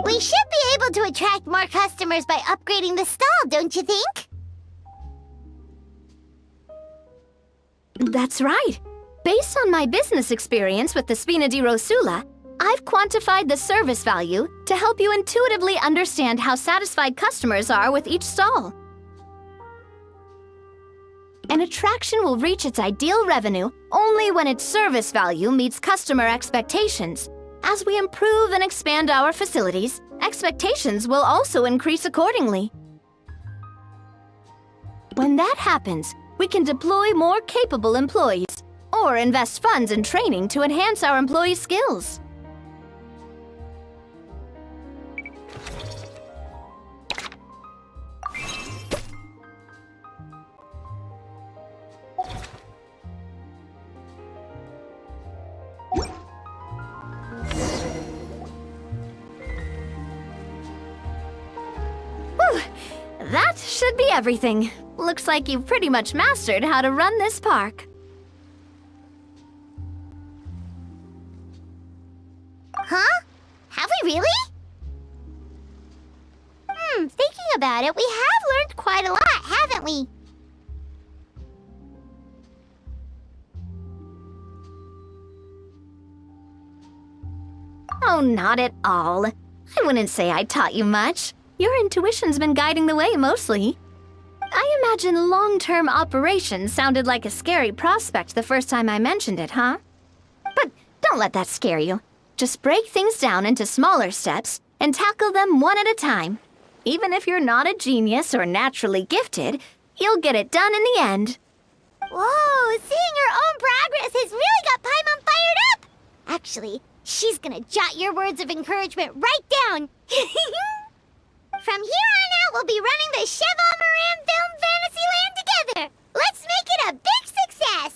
We should be able to attract more customers by upgrading the stall, don't you think? That's right. Based on my business experience with the Spina di Rosula, I've quantified the service value to help you intuitively understand how satisfied customers are with each stall. An attraction will reach its ideal revenue only when its service value meets customer expectations. As we improve and expand our facilities, expectations will also increase accordingly. When that happens, we can deploy more capable employees or invest funds in training to enhance our employees' skills. That should be everything. Looks like you've pretty much mastered how to run this park. Huh? Have we really? Thinking about it, we have learned quite a lot, haven't we? Oh, not at all. I wouldn't say I taught you much. Your intuition's been guiding the way mostly. I imagine long-term operations sounded like a scary prospect the first time I mentioned it, huh? But don't let that scare you. Just break things down into smaller steps and tackle them one at a time. Even if you're not a genius or naturally gifted, you'll get it done in the end. Whoa, seeing your own progress has really got Paimon fired up! Actually, she's gonna jot your words of encouragement right down. From here on out, we'll be running the Cheval Moran Film Fantasyland together! Let's make it a big success!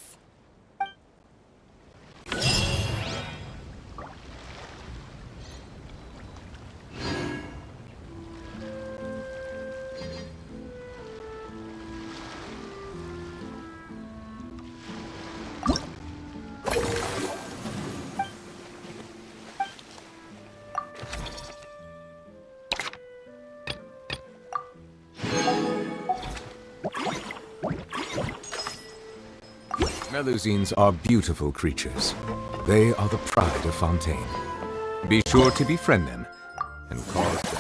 Melusines are beautiful creatures. They are the pride of Fontaine. Be sure to befriend them and cause them.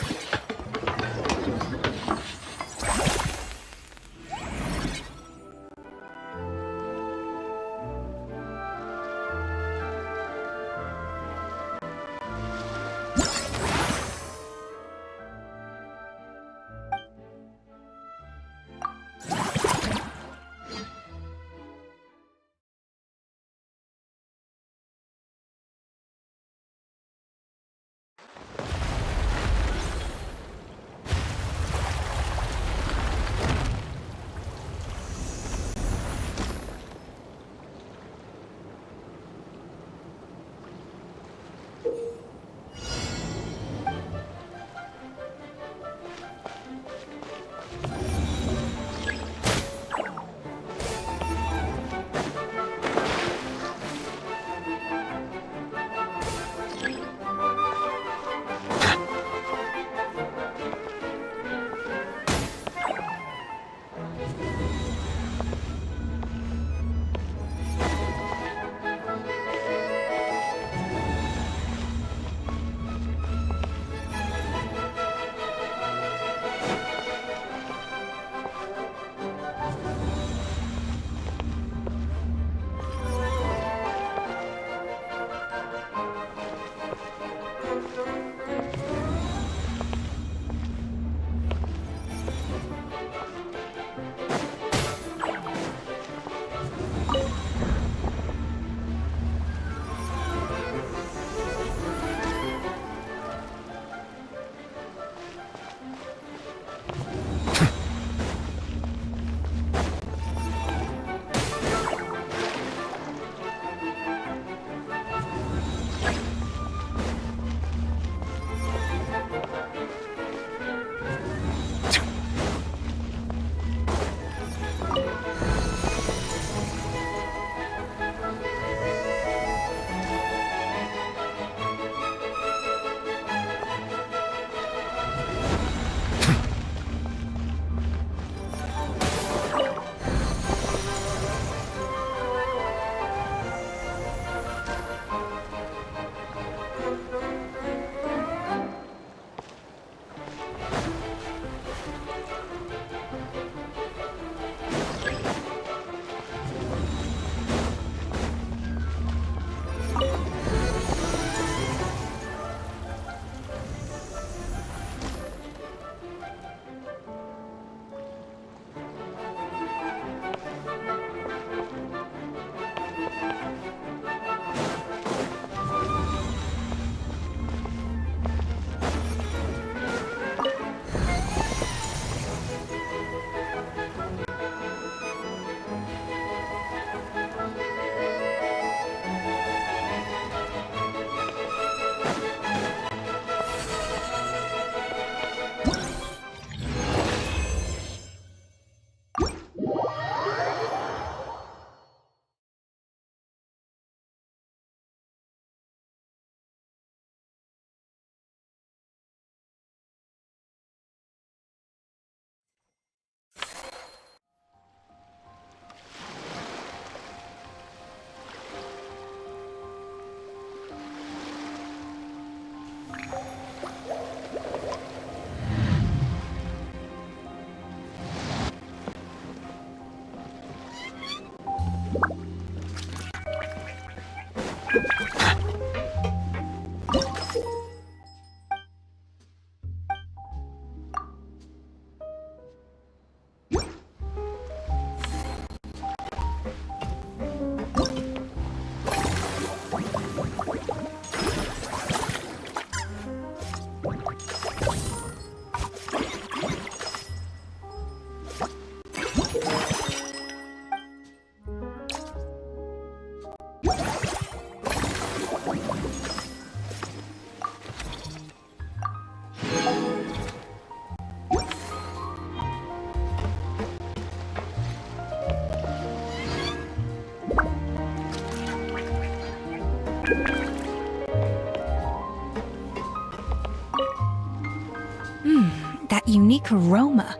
That unique aroma.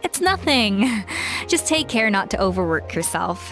It's nothing. Just take care not to overwork yourself.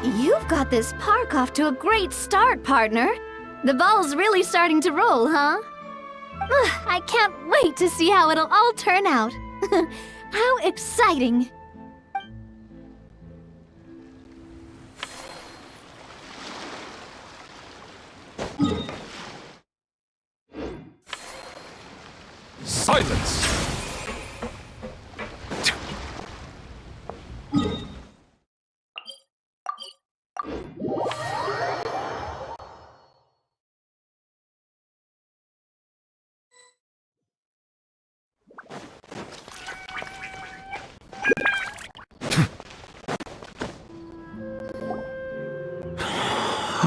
You've got this park off to a great start, partner. The ball's really starting to roll, huh? I can't wait to see how it'll all turn out. How exciting! Silence!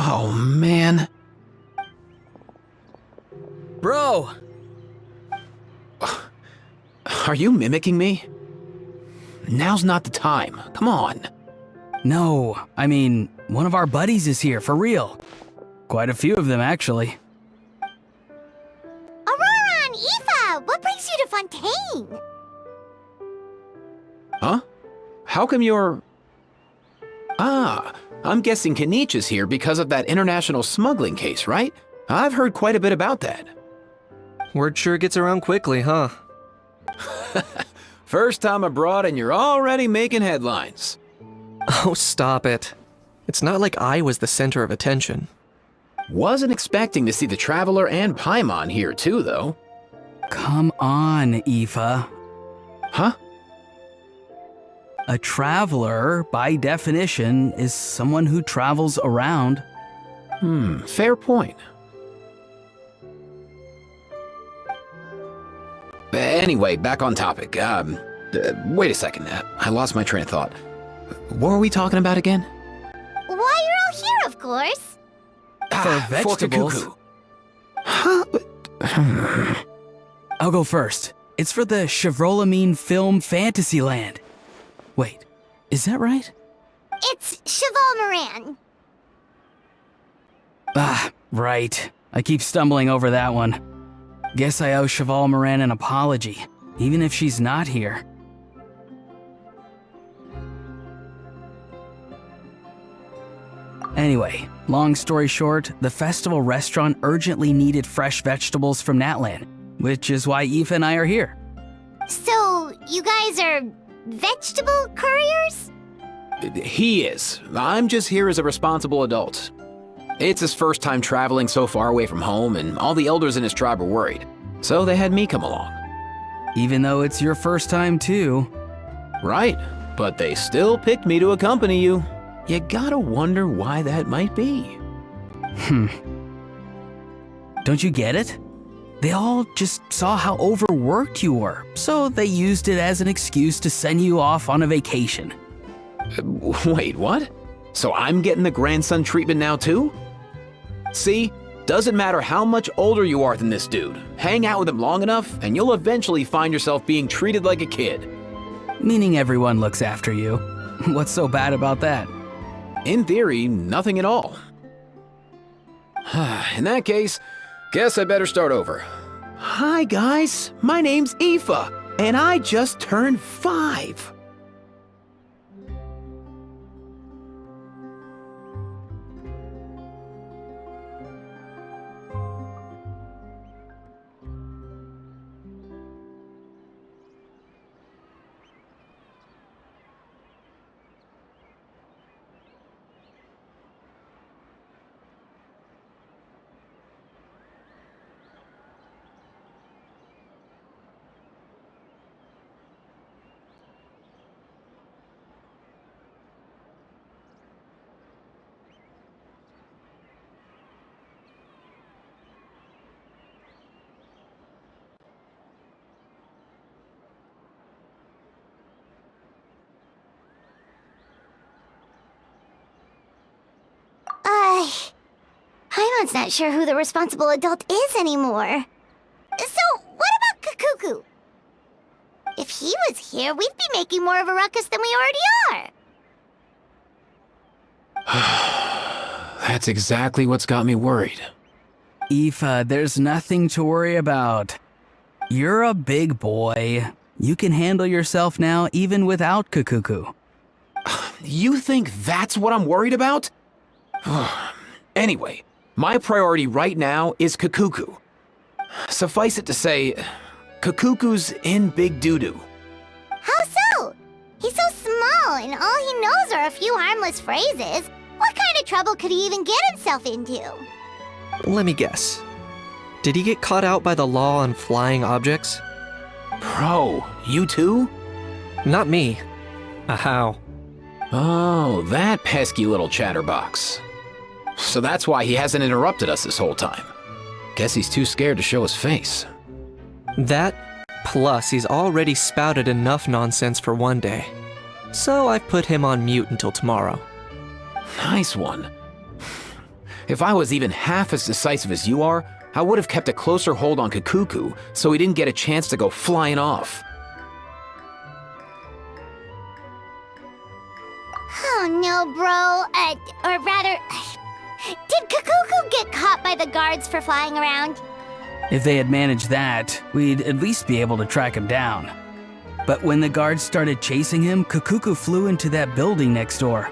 Oh, man. Bro! Are you mimicking me? Now's not the time. Come on. No, I mean, one of our buddies is here, for real. Quite a few of them, actually. Aurora and Aoife, what brings you to Fontaine? Huh? How come you're... Ah, I'm guessing Kanich is here because of that international smuggling case, right? I've heard quite a bit about that. Word sure gets around quickly, huh? First time abroad and you're already making headlines. Oh, stop it. It's not like I was the center of attention. Wasn't expecting to see the Traveler and Paimon here too, though. Come on, Aoife. Huh? A traveler, by definition, is someone who travels around. Fair point. Anyway, back on topic. Wait a second. I lost my train of thought. What were we talking about again? Why, you're all here, of course. For vegetables. For Kakuku. Huh? I'll go first. It's for the Chevrolamine Film Fantasyland. Wait, is that right? It's Cheval Moran. Ah, right. I keep stumbling over that one. Guess I owe Cheval Moran an apology, even if she's not here. Anyway, long story short, the festival restaurant urgently needed fresh vegetables from Natlan, which is why Aoife and I are here. So, you guys are vegetable couriers? He is. I'm just here as a responsible adult. It's his first time traveling so far away from home, and all the elders in his tribe were worried. So they had me come along. Even though it's your first time too. Right, but they still picked me to accompany you. You gotta wonder why that might be. Don't you get it? They all just saw how overworked you were, so they used it as an excuse to send you off on a vacation. Wait, what? So I'm getting the grandson treatment now too? See, doesn't matter how much older you are than this dude. Hang out with him long enough, and you'll eventually find yourself being treated like a kid. Meaning everyone looks after you. What's so bad about that? In theory, nothing at all. In that case, guess I better start over. Hi guys, my name's Aoife, and I just turned 5. Paimon's not sure who the responsible adult is anymore. So, what about Kakuku? If he was here, we'd be making more of a ruckus than we already are. That's exactly what's got me worried. Aoife, there's nothing to worry about. You're a big boy. You can handle yourself now even without Kakuku. You think that's what I'm worried about? Anyway, my priority right now is Kakuku. Suffice it to say, Kakuku's in big doo-doo. How so? He's so small, and all he knows are a few harmless phrases. What kind of trouble could he even get himself into? Let me guess. Did he get caught out by the law on flying objects? Bro, you too? Not me. How? Oh, that pesky little chatterbox. So that's why he hasn't interrupted us this whole time. Guess he's too scared to show his face. That, plus he's already spouted enough nonsense for one day. So I've put him on mute until tomorrow. Nice one. If I was even half as decisive as you are, I would have kept a closer hold on Kakuku so he didn't get a chance to go flying off. Oh no, bro. Or rather, did Kakuku get caught by the guards for flying around? If they had managed that, we'd at least be able to track him down. But when the guards started chasing him, Kakuku flew into that building next door.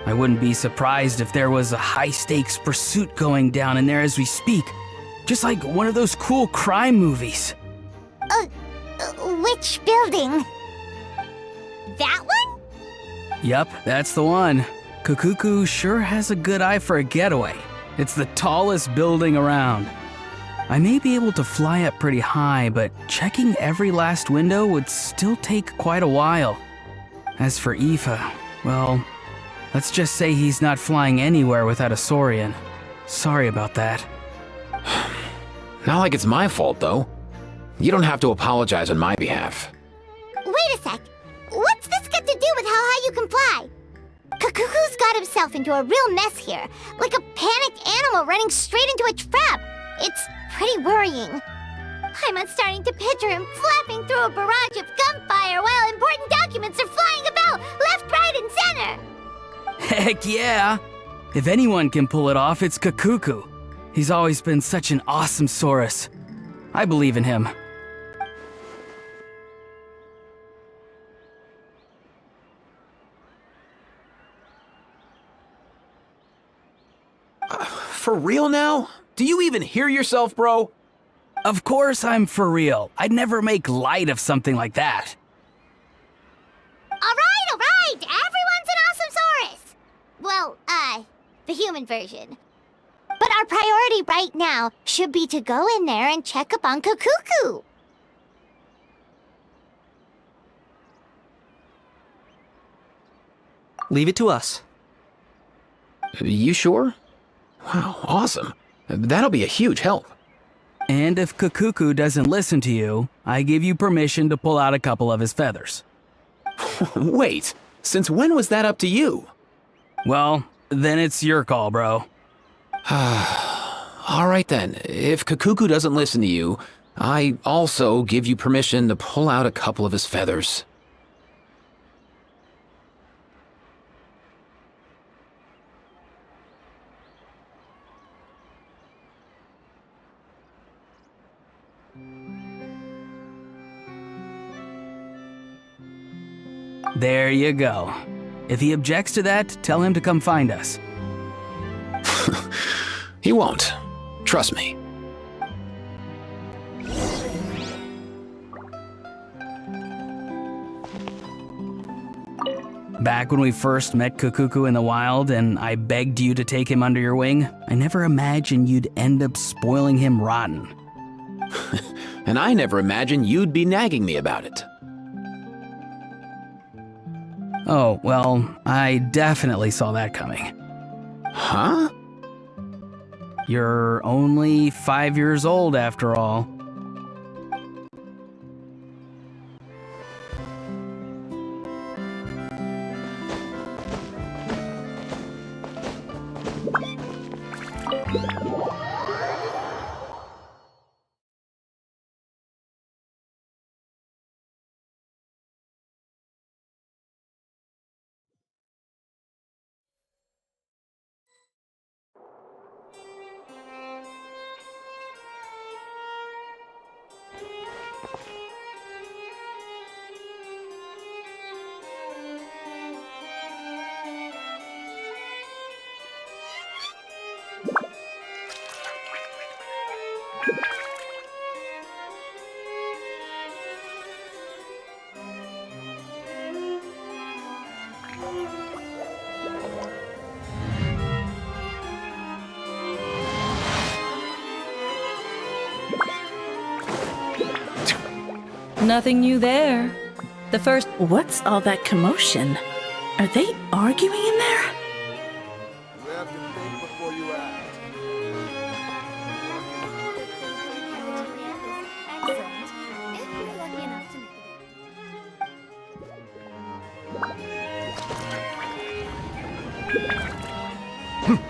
I wouldn't be surprised if there was a high-stakes pursuit going down in there as we speak. Just like one of those cool crime movies. Which building? That one? Yup, that's the one. Kakuku sure has a good eye for a getaway. It's the tallest building around. I may be able to fly up pretty high, but checking every last window would still take quite a while. As for Aoife, well, let's just say he's not flying anywhere without a Saurian. Sorry about that. Not like it's my fault, though. You don't have to apologize on my behalf. Wait a sec. What's this got to do with how high you can fly? Kakuku's got himself into a real mess here, like a panicked animal running straight into a trap. It's pretty worrying. I'm starting to picture him flapping through a barrage of gunfire while important documents are flying about left, right, and center. Heck yeah! If anyone can pull it off, it's Kakuku. He's always been such an awesome Saurus. I believe in him. For real now? Do you even hear yourself, bro? Of course I'm for real. I'd never make light of something like that. All right. Everyone's an awesome Saurus. Well, the human version. But our priority right now should be to go in there and check up on Kakuku. Leave it to us. You sure? Wow, awesome. That'll be a huge help. And if Kakuku doesn't listen to you, I give you permission to pull out a couple of his feathers. Wait, since when was that up to you? Well, then it's your call, bro. All right then, if Kakuku doesn't listen to you, I also give you permission to pull out a couple of his feathers. There you go. If he objects to that, tell him to come find us. He won't. Trust me. Back when we first met Kakuku in the wild and I begged you to take him under your wing, I never imagined you'd end up spoiling him rotten. And I never imagined you'd be nagging me about it. Oh, well, I definitely saw that coming. Huh? You're only 5 years old after all. Nothing new there. The first. What's all that commotion? Are they arguing in there? You have to think before you act. Excellent. If we're lucky enough to make it.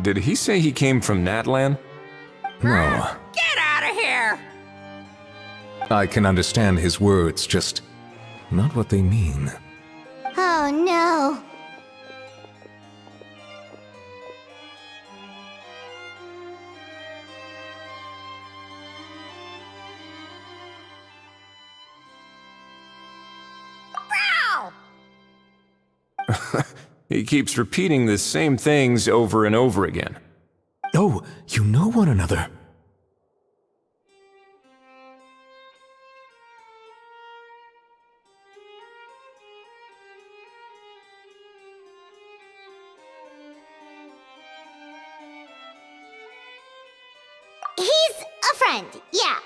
Did he say he came from Natlan? No. Get out of here! I can understand his words, just not what they mean. Oh no. He keeps repeating the same things over and over again. Oh, you know one another. He's a friend, yeah.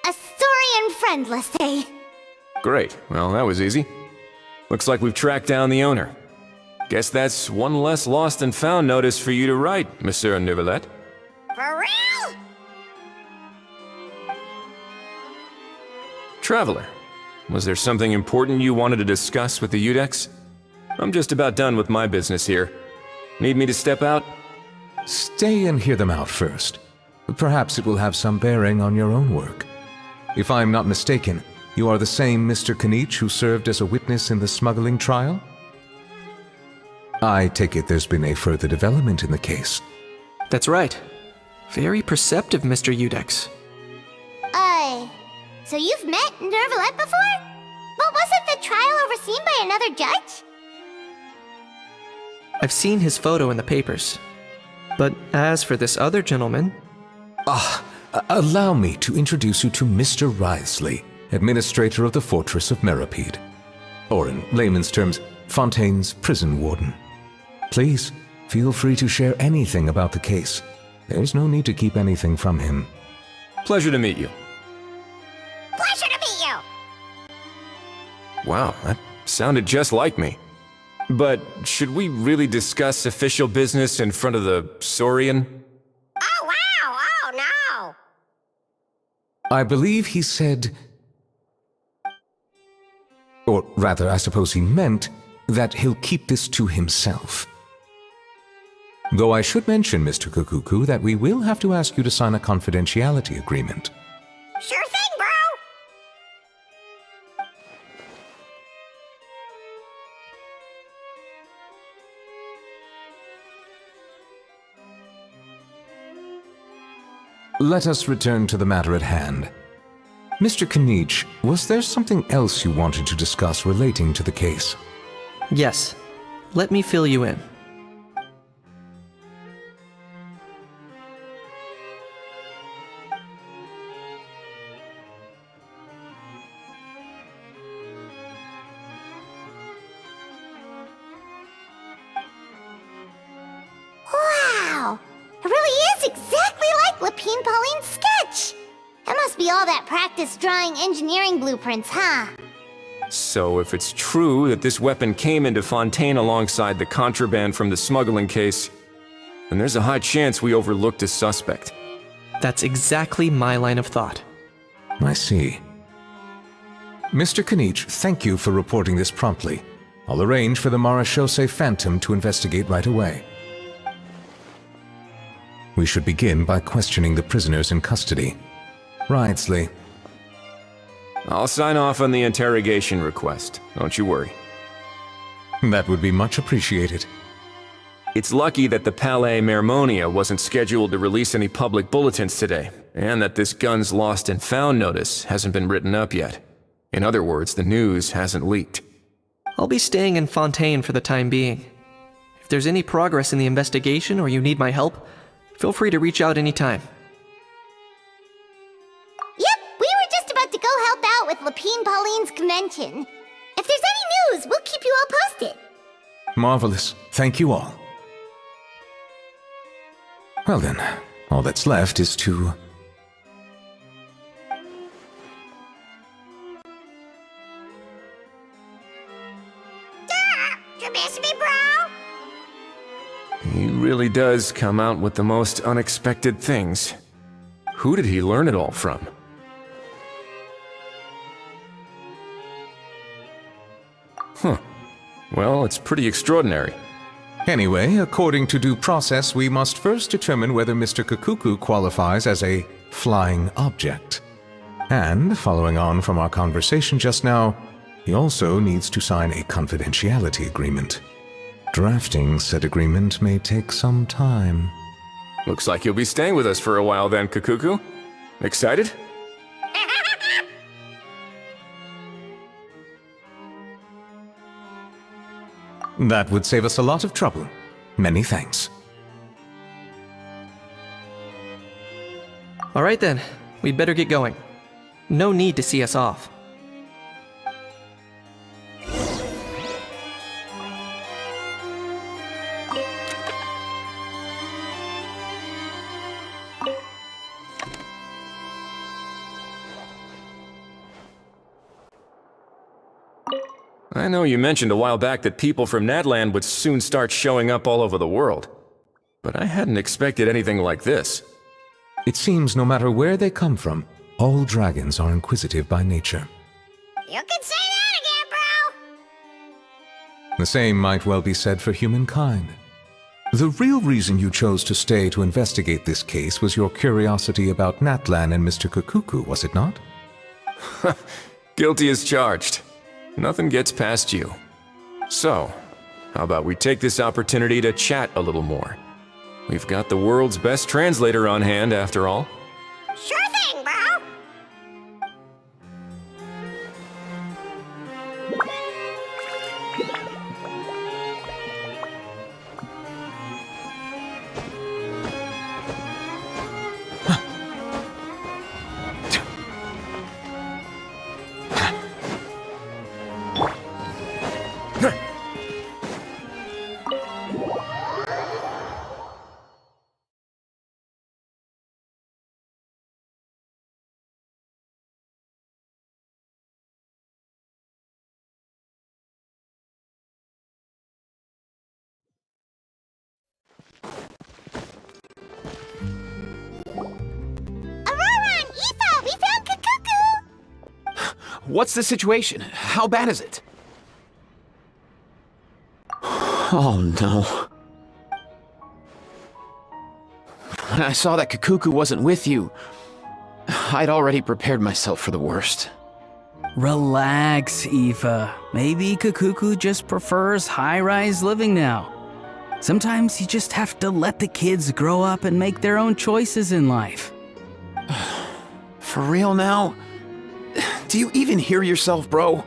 A Saurian friend, let's say. Great. Well, that was easy. Looks like we've tracked down the owner. Guess that's one less lost and found notice for you to write, Monsieur Neuvillette. For real? Traveler, was there something important you wanted to discuss with the Udex? I'm just about done with my business here. Need me to step out? Stay and hear them out first. Perhaps it will have some bearing on your own work. If I'm not mistaken, you are the same Mr. Kanich who served as a witness in the smuggling trial? I take it there's been a further development in the case. That's right. Very perceptive, Mr. Udex. So you've met Neuvillette before? But wasn't the trial overseen by another judge? I've seen his photo in the papers. But as for this other gentleman... Allow me to introduce you to Mr. Wriothesley, administrator of the Fortress of Meripede. Or in layman's terms, Fontaine's prison warden. Please, feel free to share anything about the case. There's no need to keep anything from him. Pleasure to meet you. Pleasure to meet you! Wow, that sounded just like me. But should we really discuss official business in front of the Saurian? Oh, wow! Oh, no! I believe he said... Or rather, I suppose he meant that he'll keep this to himself. Though I should mention, Mr. Kukuku, that we will have to ask you to sign a confidentiality agreement. Sure thing, bro! Let us return to the matter at hand. Mr. Kanich, was there something else you wanted to discuss relating to the case? Yes. Let me fill you in. Wow! It really is exactly like Lapine Pauline's sketch! That must be all that practice drawing engineering blueprints, huh? So if it's true that this weapon came into Fontaine alongside the contraband from the smuggling case, then there's a high chance we overlooked a suspect. That's exactly my line of thought. I see. Mr. Kanich, thank you for reporting this promptly. I'll arrange for the Marechaussee Phantom to investigate right away. We should begin by questioning the prisoners in custody. Wriothesley. I'll sign off on the interrogation request. Don't you worry. That would be much appreciated. It's lucky that the Palais Mermonia wasn't scheduled to release any public bulletins today, and that this guns lost and found notice hasn't been written up yet. In other words, the news hasn't leaked. I'll be staying in Fontaine for the time being. If there's any progress in the investigation or you need my help, feel free to reach out anytime. Yep, we were just about to go help out with Lapine Pauline's convention. If there's any news, we'll keep you all posted. Marvelous. Thank you all. Well then, all that's left is to... You miss me, bro? He really does come out with the most unexpected things. Who did he learn it all from? Huh. Well, it's pretty extraordinary. Anyway, according to due process, we must first determine whether Mr. Kakuku qualifies as a flying object. And, following on from our conversation just now, he also needs to sign a confidentiality agreement. Drafting said agreement may take some time. Looks like you'll be staying with us for a while then, Kakuku. Excited? That would save us a lot of trouble. Many thanks. All right then, we'd better get going. No need to see us off. I know you mentioned a while back that people from Nadland would soon start showing up all over the world. But I hadn't expected anything like this. It seems no matter where they come from, all dragons are inquisitive by nature. You can say that again, bro! The same might well be said for humankind. The real reason you chose to stay to investigate this case was your curiosity about Natlan and Mr. Kakuku, was it not? Guilty as charged. Nothing gets past you. So, how about we take this opportunity to chat a little more? We've got the world's best translator on hand, after all. Sure thing, bro! What's the situation? How bad is it? Oh no. When I saw that Kakuku wasn't with you, I'd already prepared myself for the worst. Relax, Eva. Maybe Kakuku just prefers high-rise living now. Sometimes you just have to let the kids grow up and make their own choices in life. For real now? Do you even hear yourself, bro?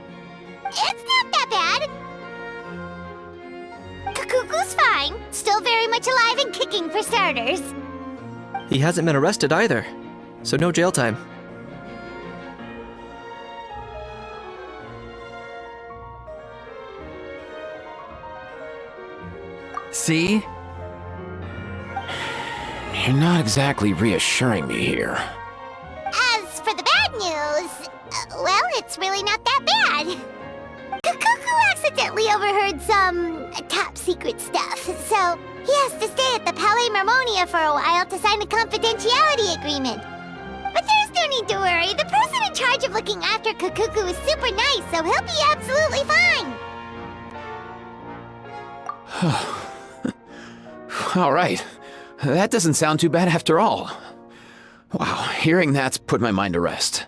It's not that bad. Kakuku's fine. Still very much alive and kicking for starters. He hasn't been arrested either, so no jail time. See? You're not exactly reassuring me here. As for the bad news, well, it's really not that bad. Kakuku accidentally overheard some top secret stuff, so he has to stay at the Palais Marmonia for a while to sign a confidentiality agreement. But there's no need to worry. The person in charge of looking after Kakuku is super nice, so he'll be absolutely fine. All right. That doesn't sound too bad after all. Wow, hearing that's put my mind to rest.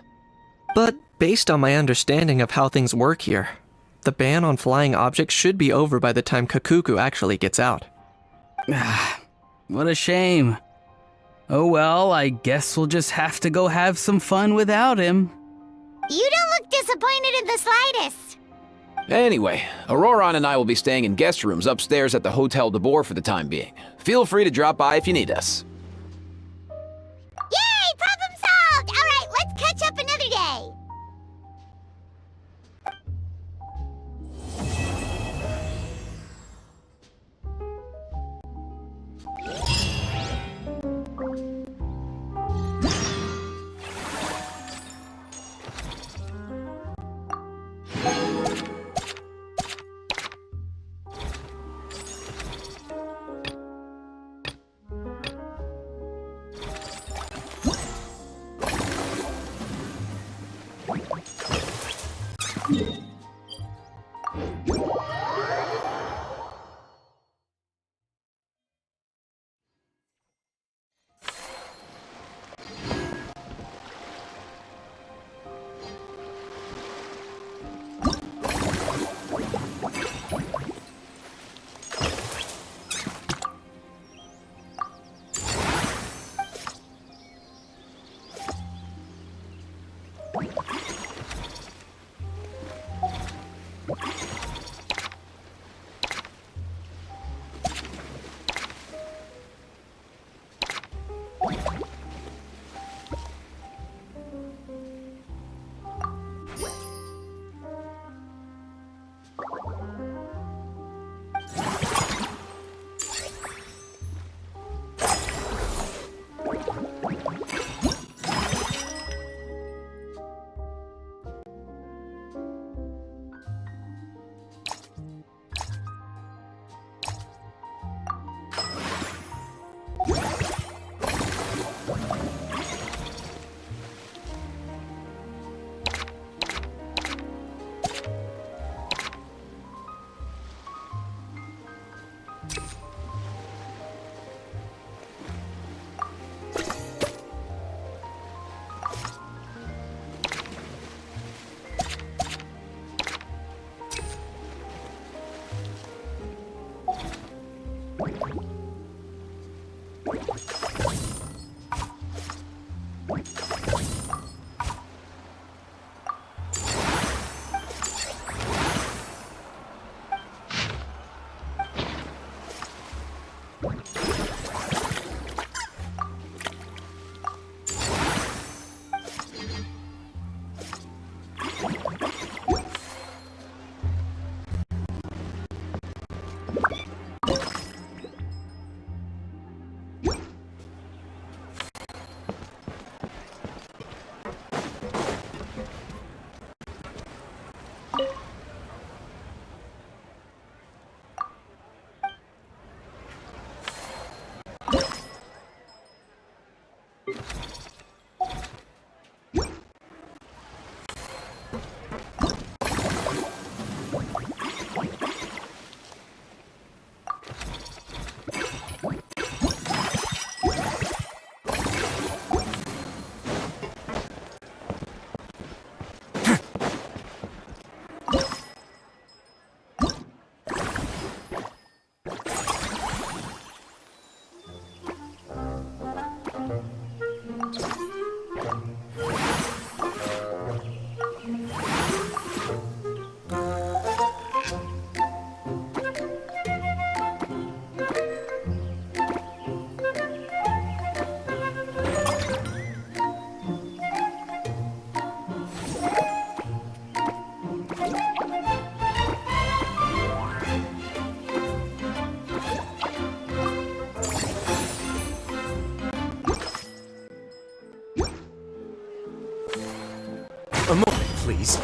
But based on my understanding of how things work here, the ban on flying objects should be over by the time Kakuku actually gets out. What a shame. Oh well, I guess we'll just have to go have some fun without him. You don't look disappointed in the slightest. Anyway, Auroron and I will be staying in guest rooms upstairs at the Hotel de Boer for the time being. Feel free to drop by if you need us. Yay! Problem solved! Alright, let's catch up another day. A moment, please.